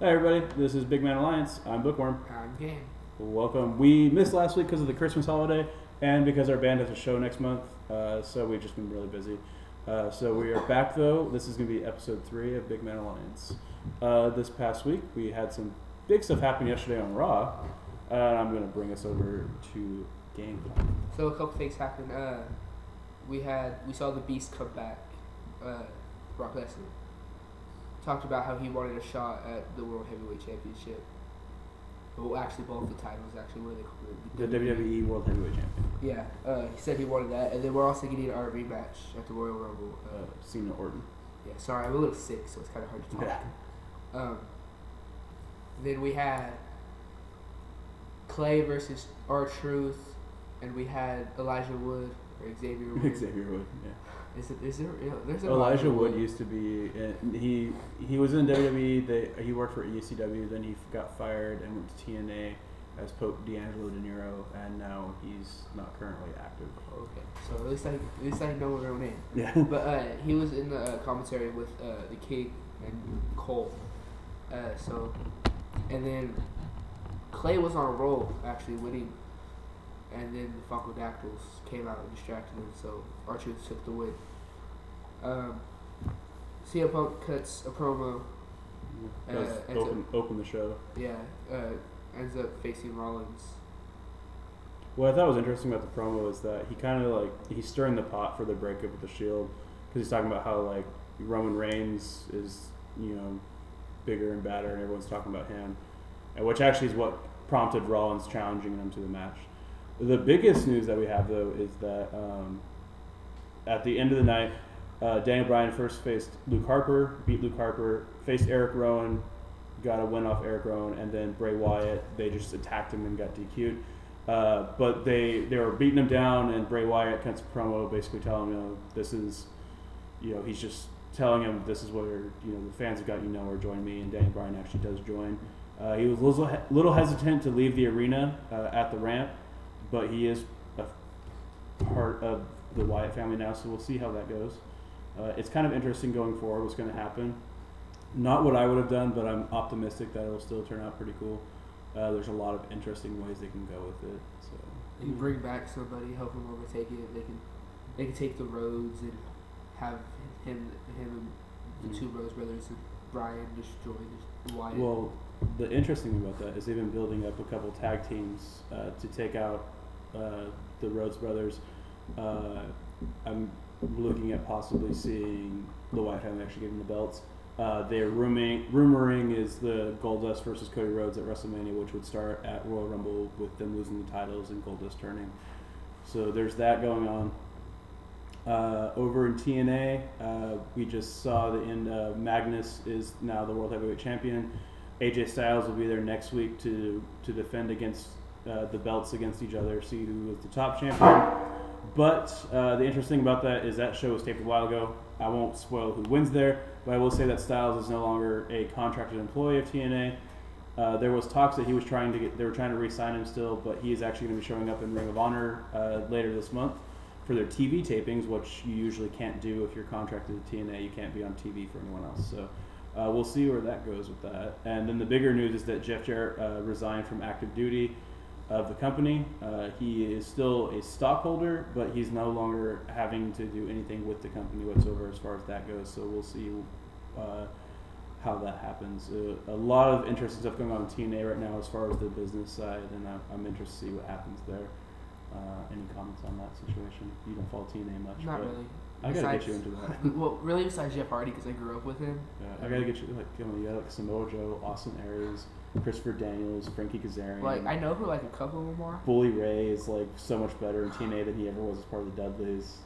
Hey everybody, this is Big Man Alliance. I'm Bookworm. I'm Gang. Welcome. We missed last week because of the Christmas holiday and because our band has a show next month, so we've just been really busy. So we are back though. This is going to be episode 3 of Big Man Alliance. This past week we had some big stuff happen yesterday on Raw, and I'm going to bring us over to Gang. So a couple things happened. We saw the Beast come back, Brock Lesnar. Talked about how he wanted a shot at the World Heavyweight Championship. Well, actually, both the titles, actually, what are they called? The WWE World Heavyweight Champion. Yeah, he said he wanted that, and then we're also getting our rematch at the Royal Rumble. Cena Orton. Yeah, sorry, I'm a little sick, so it's kind of hard to talk. Yeah. Then we had Clay versus R-Truth, and we had Elijah Wood or Xavier Wood. Xavier Wood, yeah. Is there? There's Elijah Wood used to be. He was in WWE. He worked for ECW. Then he got fired and went to TNA as Pope D'Angelo De Niro, and now he's not currently active. Okay, so at least I know his real name. Yeah. But he was in the commentary with the King and Cole. And then Clay was on a roll, actually winning. And then the Funkadactyls came out and distracted him, so R-Truth took the win. CM Punk cuts a promo. Open the show. Yeah, ends up facing Rollins. What I thought was interesting about the promo is that he kind of he's stirring the pot for the breakup with the Shield, because he's talking about how Roman Reigns is bigger and badder, and everyone's talking about him, and which actually is what prompted Rollins challenging him to the match. The biggest news that we have, though, is that at the end of the night, Daniel Bryan first faced Luke Harper, beat Luke Harper, faced Eric Rowan, got a win off Eric Rowan, and then Bray Wyatt, they just attacked him and got DQ'd. But they were beating him down, and Bray Wyatt cuts a promo basically telling him, this is, he's just telling him this is where, the fans have got or join me, and Daniel Bryan actually does join. He was a little hesitant to leave the arena at the ramp, but he is a part of the Wyatt family now, so we'll see how that goes. It's kind of interesting going forward what's going to happen. Not what I would have done, but I'm optimistic that it'll still turn out pretty cool. There's a lot of interesting ways they can go with it. So you bring back somebody, help him overtake it. They can take the Rhodes and have him and the two Rhodes brothers and Bryan just join Wyatt. Well, the interesting thing about that is they've been building up a couple tag teams to take out the Rhodes brothers. I'm looking at possibly seeing the Wyatt family actually getting the belts. They're rumoring is the Goldust versus Cody Rhodes at WrestleMania, which would start at Royal Rumble with them losing the titles and Goldust turning. So there's that going on. Over in TNA, we just saw the end. Magnus is now the World Heavyweight Champion. AJ Styles will be there next week to defend against the belts against each other, see who is the top champion. But the interesting about that is that show was taped a while ago. I won't spoil who wins there, but I will say that Styles is no longer a contracted employee of TNA. There was talks that they were trying to re-sign him still, but he is actually going to be showing up in Ring of Honor later this month for their TV tapings, which you usually can't do if you're contracted to TNA. You can't be on TV for anyone else. So we'll see where that goes with that. And then the bigger news is that Jeff Jarrett resigned from active duty of the company. He is still a stockholder, but he's no longer having to do anything with the company whatsoever as far as that goes. So we'll see how that happens. A lot of interesting stuff going on in TNA right now as far as the business side, and I'm interested to see what happens there. Any comments on that situation? You don't follow TNA much. Not really. I gotta get you into that. Well, really, besides Jeff Hardy, because I grew up with him. Yeah, I gotta get you you got Samoa Joe, Austin Aries, Christopher Daniels, Frankie Kazarian. I know who a couple of them are. Bully Ray is so much better in TNA than he ever was as part of the Dudleys.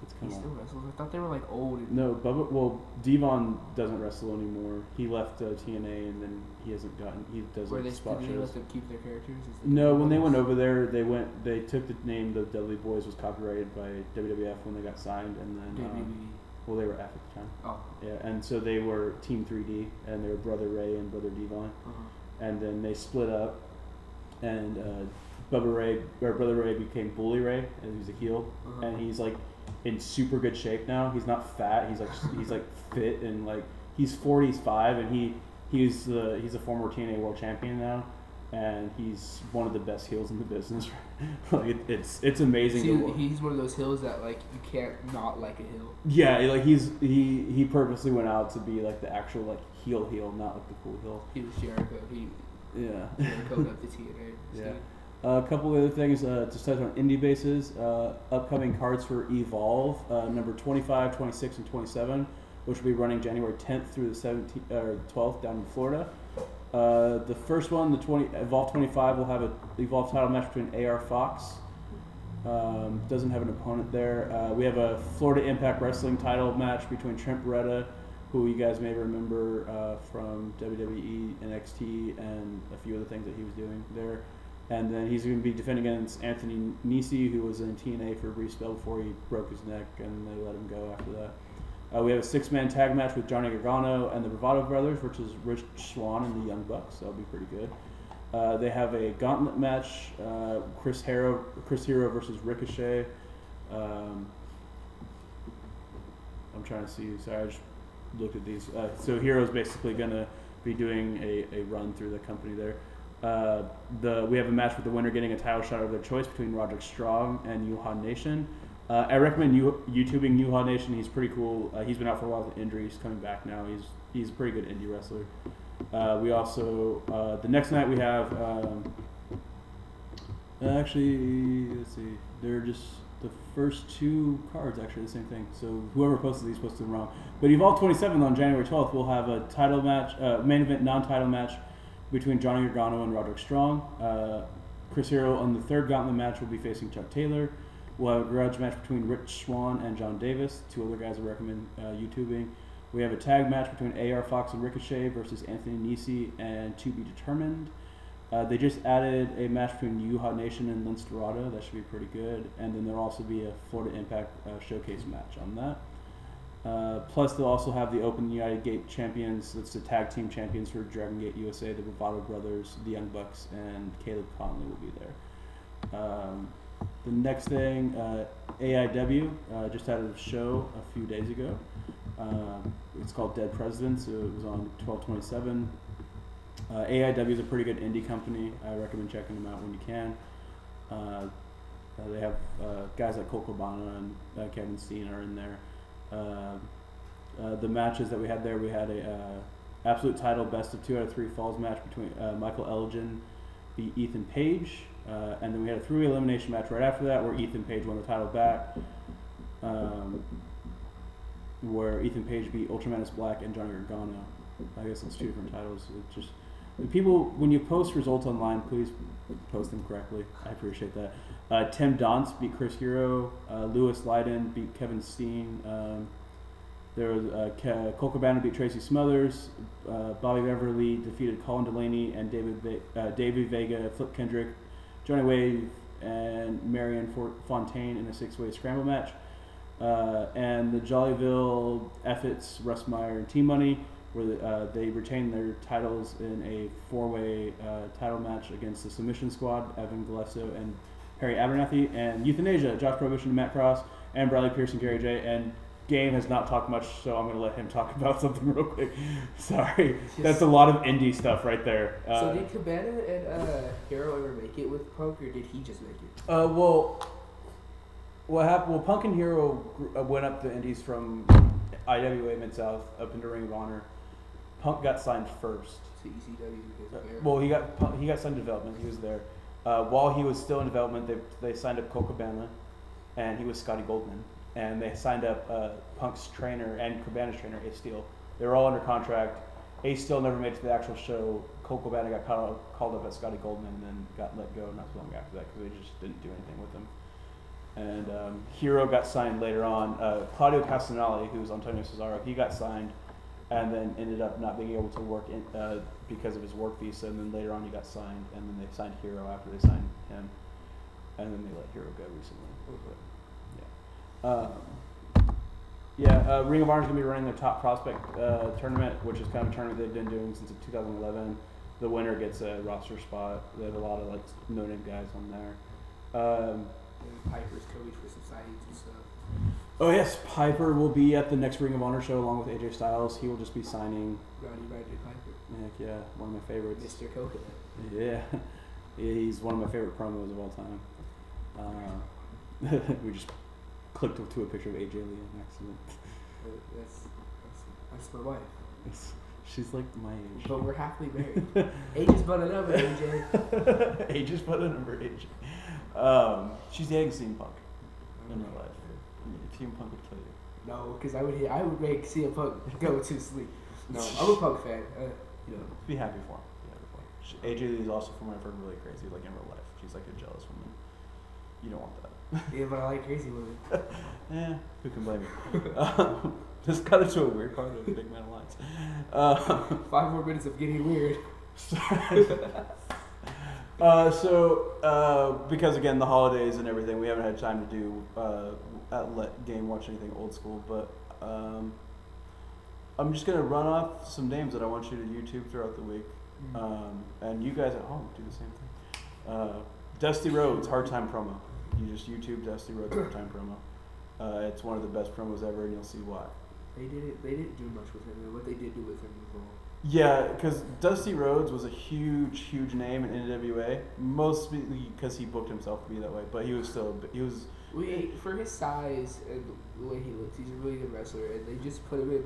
It's come on. He still wrestles. I thought they were old. No, Bubba. Well, Devon doesn't wrestle anymore. He left TNA and then he doesn't spot shows. Did they let them keep their characters? No, when they went over there, they took the name the Dudley Boys was copyrighted by WWF when they got signed, and then well, they were F at the time. Oh. Yeah, and so they were Team 3D, and they were Brother Ray and Brother Devon, and then they split up, and Brother Ray became Bully Ray, and he's a heel, and he's in super good shape now. He's not fat. He's fit, and he's 45, and he's a former TNA World Champion now, and he's one of the best heels in the business. Like it's amazing. See, he's one of those heels that like you can't not like a heel. Yeah, like he purposely went out to be like the actual like heel, not like the cool heel. He was Jericho. Jericho left the TNA. Yeah. A couple of other things to touch on indie bases. Upcoming cards for Evolve, number 25, 26, and 27, which will be running January 10th through the 17th or 12th down in Florida. The first one, Evolve 25, will have an Evolve title match between AR Fox. Doesn't have an opponent there. We have a Florida Impact Wrestling title match between Trent Beretta, who you guys may remember from WWE, NXT, and a few other things that he was doing there. And then he's going to be defending against Anthony Nisi, who was in TNA for a brief spell before he broke his neck, and they let him go after that. We have a 6-man tag match with Johnny Gargano and the Bravado Brothers, which is Rich Swann and the Young Bucks. That'll be pretty good. They have a gauntlet match, Chris Hero versus Ricochet. I'm trying to see. Sorry, I just looked at these. So Hero's basically going to be doing a run through the company there. We have a match with the winner getting a title shot of their choice between Roderick Strong and Yuha Nation. I recommend YouTubing Yuha Nation. He's pretty cool. He's been out for a while with injuries. He's coming back now. He's a pretty good indie wrestler. We also the next night we have actually, let's see, they're just the first 2 cards actually the same thing. So whoever posted these posted them wrong. But Evolve 27 on January 12th we'll have a title match, main event non-title match between Johnny Gargano and Roderick Strong. Chris Hero on the 3rd gauntlet match will be facing Chuck Taylor. We'll have a grudge match between Rich Swann and John Davis, 2 other guys I recommend YouTubing. We have a tag match between AR Fox and Ricochet versus Anthony Nisi and To Be Determined. They just added a match between Yuha Nation and Lince Dorado. That should be pretty good. And then there'll also be a Florida Impact showcase match on that. Plus, they'll also have the Open United Gate champions. That's the tag team champions for Dragon Gate USA, the Bravado Brothers, the Young Bucks, and Caleb Conley will be there. The next thing, AIW just had a show a few days ago. It's called Dead Presidents. It was on 12/27. AIW is a pretty good indie company. I recommend checking them out when you can. They have guys like Colt Cabana and Kevin Steen are in there. The matches that we had there, we had a absolute title best of 2 out of 3 falls match between Michael Elgin beat Ethan Page, and then we had a 3-way elimination match right after that where Ethan Page won the title back, where Ethan Page beat Ultramanus Black and Johnny Gargano. I guess it's 2 different titles. It just people, when you post results online, please post them correctly. I appreciate that. Tim Donst beat Chris Hero. Lewis Leiden beat Kevin Steen. There was Colt Cabana beat Tracy Smothers. Bobby Beverly defeated Colin Delaney and David Vega, Flip Kendrick, Johnny Wave, and Marion Fontaine in a 6-way scramble match. And the Jollyville Effets, Russ Meyer, and Team Money, where they retained their titles in a 4-way title match against the Submission Squad, Evan Galesso and Harry Abernathy, and Euthanasia, Josh Prohibition, Matt Cross, and Bradley Pierce and Gary J. And Game has not talked much, so I'm going to let him talk about something real quick. Sorry. That's a lot of indie stuff right there. So did Cabana and Hero ever make it with Punk, or did he just make it? Well, what happened? Well, Punk and Hero went up the indies from IWA Mid-South up into Ring of Honor. Punk got signed first. To ECW? Well, he got signed to development. He was there. While he was still in development, they signed up Colt Cabana, and he was Scotty Goldman. And they signed up Punk's trainer and Cabana's trainer, Ace Steel. They were all under contract. Ace Steel never made it to the actual show. Colt Cabana got called up at Scotty Goldman and then got let go not too long after that because they just didn't do anything with him. And Hero got signed later on. Claudio Castanale, who's Antonio Cesaro, he got signed and then ended up not being able to work because of his work visa. And then later on he got signed, and then they signed Hero after they signed him. And then they let Hero go recently. Ring of Honor is going to be running their Top Prospect tournament, which is kind of a tournament they've been doing since 2011. The winner gets a roster spot. They have a lot of no-name guys on there. Piper's coach for some sightings and stuff. Oh yes, Piper will be at the next Ring of Honor show along with AJ Styles. He will just be signing. Roddy Piper. Heck yeah, one of my favorites. Mr. Coconut. Yeah, he's one of my favorite promos of all time. We just clicked to a picture of AJ Lee on accident. That's my wife. She's like my age. But we're happily married. Age's but a number, AJ. Age's but a number, AJ. She's dating CM Punk in real life. CM Punk would kill you. No, because I would make CM Punk go to sleep. No, I'm a Punk fan. Be happy for him. AJ Lee is also, from what I've heard, really crazy, like in real life. She's like a jealous woman. You don't want that. Yeah, but I like crazy women. Yeah, who can blame you? This got into a weird part of the Big Man Alliance. 5 more minutes of getting weird. Because again, the holidays and everything, we haven't had time to do game watch anything old school, but I'm just gonna run off some names that I want you to YouTube throughout the week, and you guys at home do the same thing. Dusty Rhodes Hard Time promo. You just YouTube Dusty Rhodes Hard Time promo. It's one of the best promos ever, and you'll see why. They didn't do much with him, and what they did do with him was wrong. Yeah, because Dusty Rhodes was a huge name in NWA, mostly because he booked himself to be that way. But he was for his size and the way he looks, he's a really good wrestler, and they just put him in.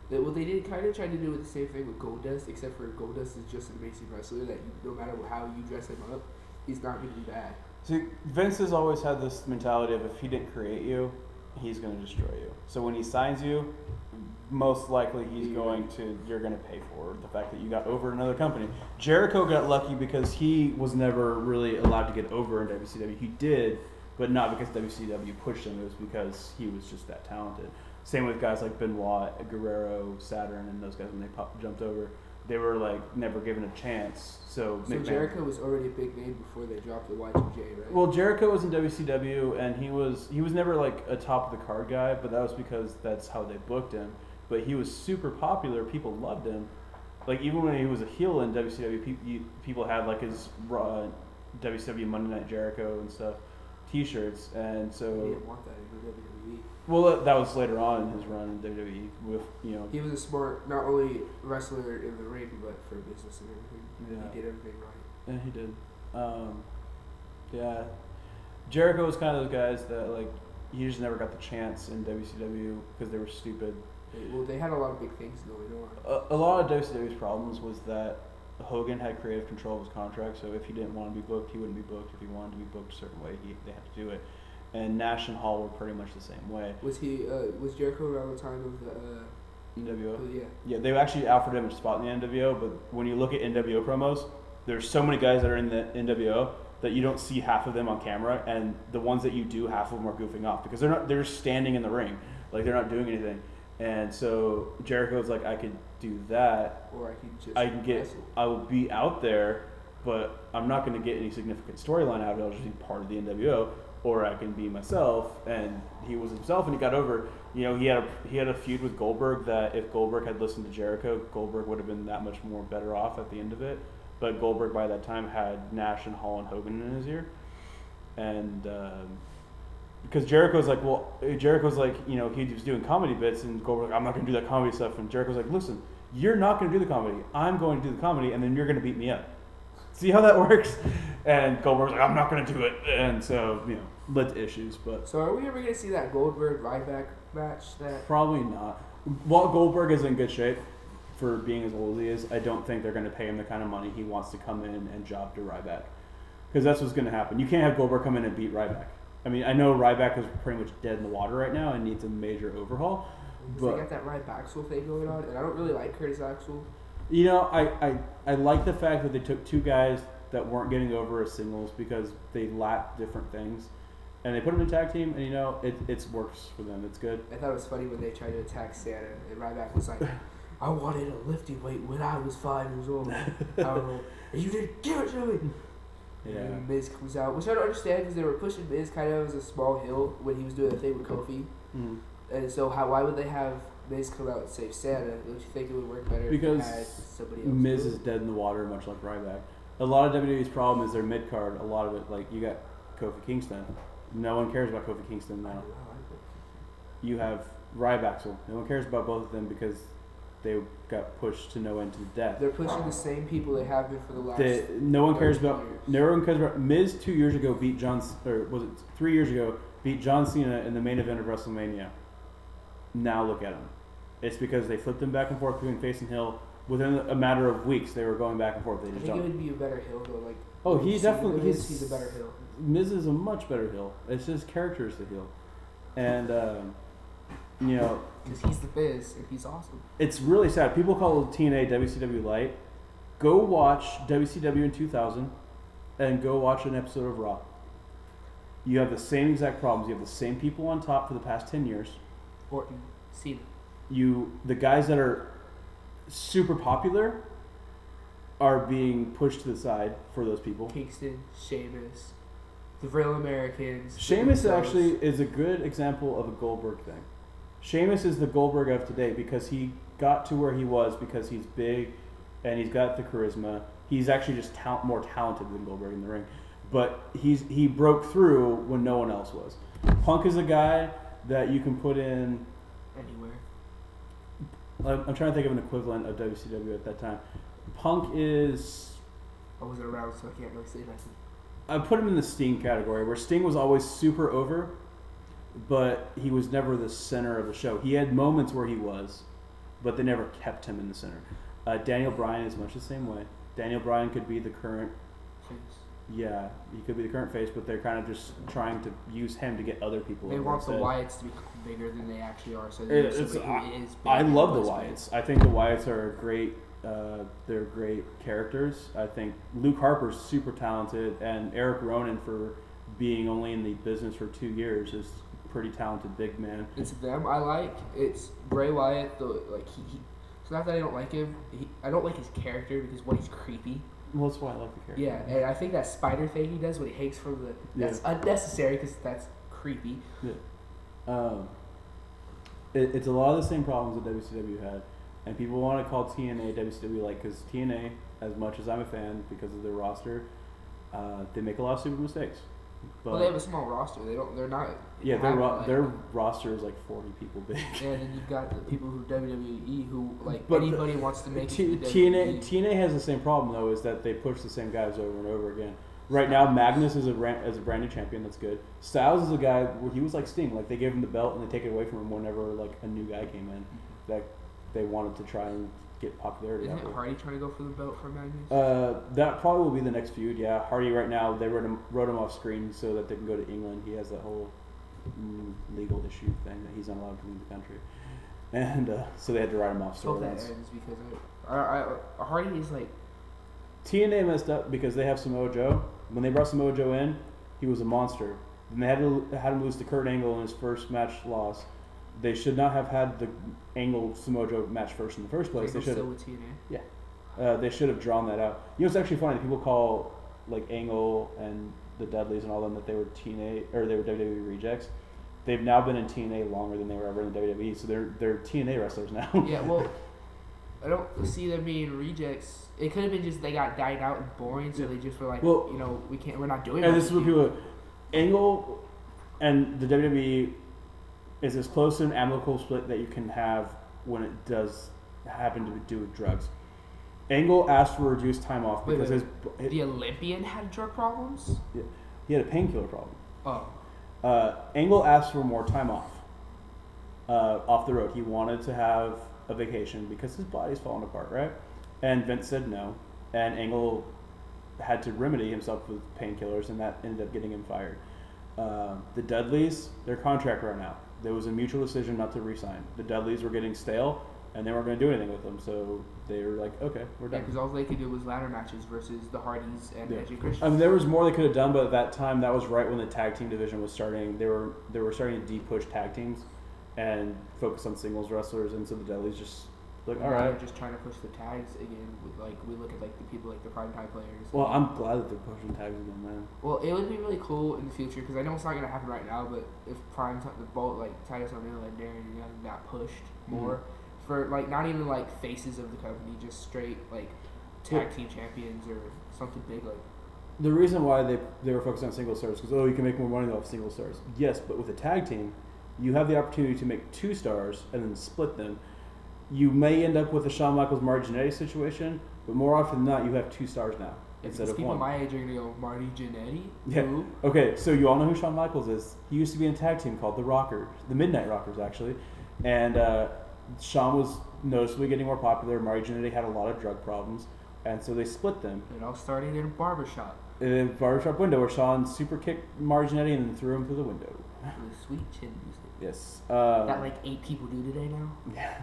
They did kind of try to do the same thing with Goldust, except for Goldust is just an amazing wrestler that no matter how you dress him up, he's not going to be bad. See, Vince has always had this mentality of if he didn't create you, he's going to destroy you. So when he signs you, most likely you're going to pay for the fact that you got over another company. Jericho got lucky because he was never really allowed to get over in WCW. He did, but not because WCW pushed him. It was because he was just that talented. Same with guys like Benoit, Guerrero, Saturn, and those guys when they jumped over. They were like never given a chance. So Jericho was already a big name before they dropped the Y2J, right? Well, Jericho was in WCW, and he was never like a top of the card guy, but that was because that's how they booked him. But he was super popular. People loved him. Like even when he was a heel in WCW, people had like his WCW Monday Night Jericho and stuff T-shirts, and so he didn't want that in WWE. Well, that was later on in his run in WWE. He was a smart, not only wrestler in the ring, but for business and everything. Yeah. He did everything right. Yeah, he did. Yeah, Jericho was kind of those guys that like he just never got the chance in WCW because they were stupid. Well, they had a lot of big things going on. A lot of WCW's problems was that Hogan had creative control of his contract, so if he didn't want to be booked, he wouldn't be booked. If he wanted to be booked a certain way, they had to do it. And Nash and Hall were pretty much the same way. Was Jericho around the time of the NWO? Oh, yeah. Yeah, they actually offered him a spot in the NWO, but when you look at NWO promos, there's so many guys that are in the NWO that you don't see half of them on camera, and the ones that you do, half of them are goofing off because they're just standing in the ring, like they're not doing anything. And so Jericho's like, I could do that, or I will be out there, but I'm not going to get any significant storyline out of it. I'll just be part of the NWO, or I can be myself. And he was himself, and he got over. He had a feud with Goldberg that if Goldberg had listened to Jericho, Goldberg would have been that much more better off at the end of it. But Goldberg by that time had Nash and Hall and Hogan in his ear, and. Because Jericho's like, he was doing comedy bits, and Goldberg's like, I'm not going to do that comedy stuff. And Jericho's like, listen, you're not going to do the comedy. I'm going to do the comedy, and then you're going to beat me up. See how that works? And Goldberg's like, I'm not going to do it. And so, led to issues. But so are we ever going to see that Goldberg-Ryback match? Probably not. While Goldberg is in good shape for being as old as he is, I don't think they're going to pay him the kind of money he wants to come in and job to Ryback. Because that's what's going to happen. You can't have Goldberg come in and beat Ryback. I mean, I know Ryback is pretty much dead in the water right now and needs a major overhaul. But they got that Ryback thing going on, and I don't really like Curtis Axel. I like the fact that they took two guys that weren't getting over as singles because they lacked different things, and they put them in tag team, and it works for them. It's good. I thought it was funny when they tried to attack Santa, and Ryback was like, I wanted a lifting weight when I was 5 years old. I don't know, and you didn't give it to me. Yeah. And Miz comes out, which I don't understand because they were pushing Miz kind of as a small heel when he was doing the thing with Kofi. Mm-hmm. And so why would they have Miz come out and save Santa? Don't you think it would work better because if they had somebody else? Miz is dead in the water, much like Ryback. A lot of WWE's problem is their mid card. A lot of it, like you got Kofi Kingston. No one cares about Kofi Kingston now. you have Ryback. No one cares about both of them because they got pushed to no end to death. They're pushing the same people they have been for the last. No one cares about. years. No one cares about. Miz 2 years ago beat or was it 3 years ago? Beat John Cena in the main event of WrestleMania. Now look at him. It's because they flipped him back and forth between face and heel. Within a matter of weeks, they were going back and forth. They just I think it would be a better heel though. Like, oh, he definitely he's a better heel. Miz is a much better heel. It's his character is the heel, and you know, because he's the Biz and he's awesome. It's really sad. People call TNA WCW light. Go watch WCW in 2000, and go watch an episode of Raw. You have the same exact problems. You have the same people on top for the past 10 years. Orton, Cena. The guys that are super popular are being pushed to the side for those people. Kingston, Sheamus, the Real Americans. Sheamus actually is a good example of a Goldberg thing. Sheamus is the Goldberg of today because he got to where he was because he's big and he's got the charisma. He's actually just more talented than Goldberg in the ring. But he broke through when no one else was. Punk is a guy that you can put in anywhere. I'm trying to think of an equivalent of WCW at that time. Punk is. I wasn't around, so I can't really say nothing. I put him in the Sting category, where Sting was always super over, but he was never the center of the show. He had moments where he was, but they never kept him in the center. Daniel Bryan is much the same way. Daniel Bryan could be the current. Face. Yeah, he could be the current face, but they're kind of just trying to use him to get other people. They want the Wyatts to be bigger than they actually are. So I love the Wyatts. I think the Wyatts are great. They're great characters. I think Luke Harper's super talented, and Eric Rowan, for being only in the business for 2 years, is a pretty talented big man. It's them I like. It's Bray Wyatt. It's not that I don't like him. I don't like his character because he's creepy. Well, that's why I like the character. Yeah, and I think that spider thing he does when he hangs from that's unnecessary because that's creepy. Yeah. It's a lot of the same problems that WCW had, and people want to call TNA WCW like because TNA, as much as I'm a fan because of their roster, they make a lot of stupid mistakes. But well, they have a small roster. They're not. Yeah, their roster is like 40 people big. And then you've got the people who WWE who anybody wants to make TNA has the same problem though, is that they push the same guys over and over again. Right now, Magnus is a brand new champion. That's good. Styles is a guy where he was like Sting. Like they gave him the belt and they take it away from him whenever like a new guy came in that they wanted to try and get popularity. Isn't Hardy trying to go for the belt for Magnus? That probably will be the next feud. Yeah, Hardy right now they wrote him off screen so that they can go to England. He has that whole legal issue thing that he's not allowed to leave the country, and so they had to write him off. So that ends because Hardy is like TNA messed up because they have Samoa Joe. When they brought Samoa Joe in, he was a monster. Then they had him lose to Kurt Angle in his first match loss. They should not have had the Angle Samoa Joe match first in the first place. They should have. Yeah, they should have drawn that out. You know, it's actually funny. People call like Angle and the Dudleys and all them that they were TNA or they were WWE rejects. They've now been in TNA longer than they were ever in the WWE, so they're TNA wrestlers now. Yeah, well, I don't see them being rejects. It could have been just they got died out and boring, so they just were like, we're not doing it. And this is what people. Angle and the WWE is as close to an amicable split that you can have when it does happen to do with drugs. Angle asked for reduced time off because the Olympian had drug problems? Yeah, he had a painkiller problem. Oh. Angle asked for more time off the road. He wanted to have a vacation because his body's falling apart, right? And Vince said no, and Angle had to remedy himself with painkillers, and that ended up getting him fired. The Dudleys, their contract ran out. There was a mutual decision not to re-sign. The Dudleys were getting stale, and they weren't going to do anything with them, so they were like, okay, we're done. Yeah, because all they could do was ladder matches versus the Hardys and Edge and Christian. I mean, there was more they could have done, but at that time, that was right when the tag team division was starting. They were starting to de-push tag teams and focus on singles wrestlers, and so the Dudleys just like, all right. They're just trying to push the tags again. We look at the people like the primetime players. Well, I'm glad that they're pushing tags again, man. Well, it would be really cool in the future because I know it's not gonna happen right now. But if both Titus O'Neil and Darren Young got pushed more for not even faces of the company, just straight tag team champions or something big like. The reason why they were focused on single stars because you can make more money off single stars. Yes, but with a tag team, you have the opportunity to make 2 stars and then split them. You may end up with a Shawn Michaels Marty Jannetty situation, but more often than not, you have 2 stars now instead of people 1. My age are gonna go Marty Jannetty. Yeah. Who? Okay, so you all know who Shawn Michaels is. He used to be in a tag team called the Rockers, the Midnight Rockers, actually, and Shawn was noticeably getting more popular. Marty Jannetty had a lot of drug problems, and so they split them. It all started in a barbershop. In a barbershop window where Shawn super kicked Marty Jannetty and then threw him through the window. With sweet chin music. Yes. That like 8 people do today now. Yeah.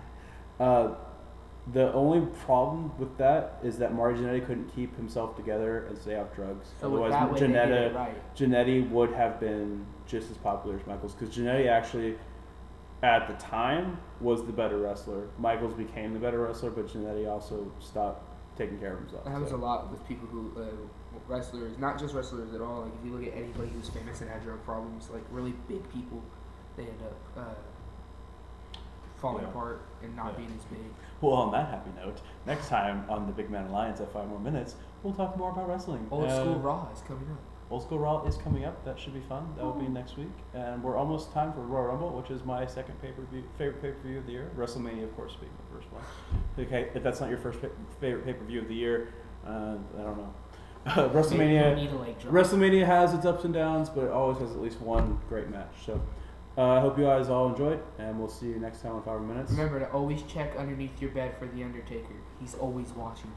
The only problem with that is that Marty Jannetty couldn't keep himself together and stay off drugs. So otherwise, that way they did it right. Jannetty would have been just as popular as Michaels, because Jannetty actually, at the time, was the better wrestler. Michaels became the better wrestler, but Jannetty also stopped taking care of himself. That happens a lot with people who wrestlers, not just wrestlers at all. Like if you look at anybody who's famous and had drug problems, like really big people, they end up falling apart and not being as big. Well, on that happy note, next time on the Big Man Alliance at 5 more minutes, we'll talk more about wrestling. Old School Raw is coming up. Old School Raw is coming up. That should be fun. That will be next week. And we're almost time for Royal Rumble, which is my second favorite pay-per-view of the year. WrestleMania, of course, being the first one. Okay, if that's not your first favorite pay-per-view of the year, I don't know. WrestleMania has its ups and downs, but it always has at least one great match. So I hope you guys all enjoyed, and we'll see you next time in 5 minutes. Remember to always check underneath your bed for The Undertaker. He's always watching.